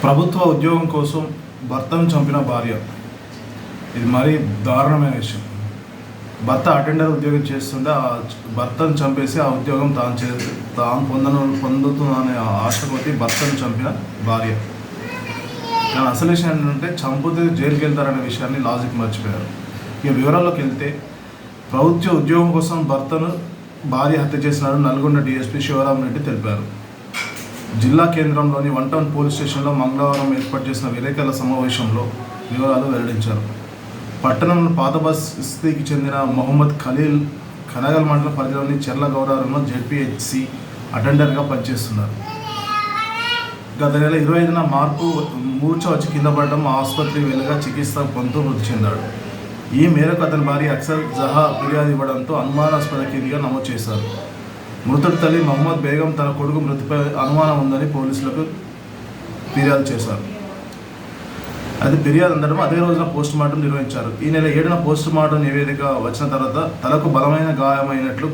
ప్రభుత్వ ఉద్యోగం కోసం భర్తను చంపిన భార్య. ఇది మరీ దారుణమైన విషయం. భర్త అటెండర్ ఉద్యోగం చేస్తుంటే ఆ భర్తను చంపేసి ఆ ఉద్యోగం తాను పొందుతుందనే ఆశ కొద్ది భర్తను చంపిన భార్య. కానీ అసలు విషయం ఏంటంటే చంపితే జైలుకి వెళ్తారనే విషయాన్ని లాజిక్ మర్చిపోయారు. ఇక వివరాల్లోకి వెళ్తే, ప్రభుత్వ ఉద్యోగం కోసం భర్తను భార్య హత్య చేసినారు నల్గొండ డీఎస్పీ శివరాం రెడ్డి తెలిపారు. జిల్లా కేంద్రంలోని 1 టౌన్ పోలీస్ స్టేషన్లో మంగళవారం ఏర్పాటు చేసిన విలేకరుల సమావేశంలో వివరాలు వెల్లడించారు. పట్టణంలో పాత బస్తీకి చెందిన మొహమ్మద్ ఖలీల్ కనగల్ మండల పరిధిలోని చెర్ల గౌరారంలో జెడ్పీహెచ్సి అటెండర్గా పనిచేస్తున్నారు. గత నెల 25న మూర్ఛ వచ్చి కింద పడడం, ఆసుపత్రి వెళ్ళగా చికిత్స పొందుతూ మృతి చెందాడు. ఈ మేరకు అతని భార్య అక్సర్ జహా ఫిర్యాదు ఇవ్వడంతో అనుమానాస్పద కేసుగా నమోదు చేశారు. మృతుడి తల్లి మహమ్మద్ బేగం తన కొడుకు మృతిపై అనుమానం ఉందని పోలీసులకు ఫిర్యాదు చేశారు. అది ఫిర్యాదు అందడం అదే రోజున పోస్టుమార్టం నిర్వహించారు. ఈ నెల 7న పోస్టుమార్టం నివేదిక వచ్చిన తర్వాత తలకు బలమైన గాయమైనట్లు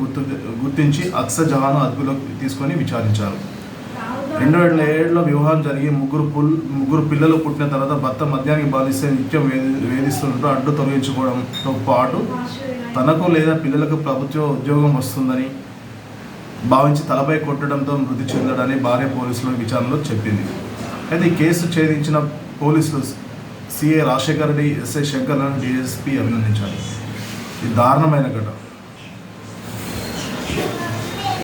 గుర్తించి అక్సర్ జహాను అదుపులోకి తీసుకొని విచారించారు. 2007లో వివాహం జరిగి ముగ్గురు పిల్లలు పుట్టిన తర్వాత భర్త మద్యానికి బాధిస్తే నిత్యం వేధిస్తున్నట్టు అడ్డు తొలగించుకోవడంతో పాటు తనకు లేదా పిల్లలకు ప్రభుత్వ ఉద్యోగం వస్తుందని భావించి తలపై కొట్టడంతో మృతి చెందడని భార్య పోలీసుల విచారణలో చెప్పింది. అయితే ఈ కేసు ఛేదించిన పోలీసులు సిఐ రాజశేఖర్ రెడ్డి, ఎస్ఐ శంకర్లను డీఎస్పీ అభినందించారు. ఇది దారుణమైన ఘటన.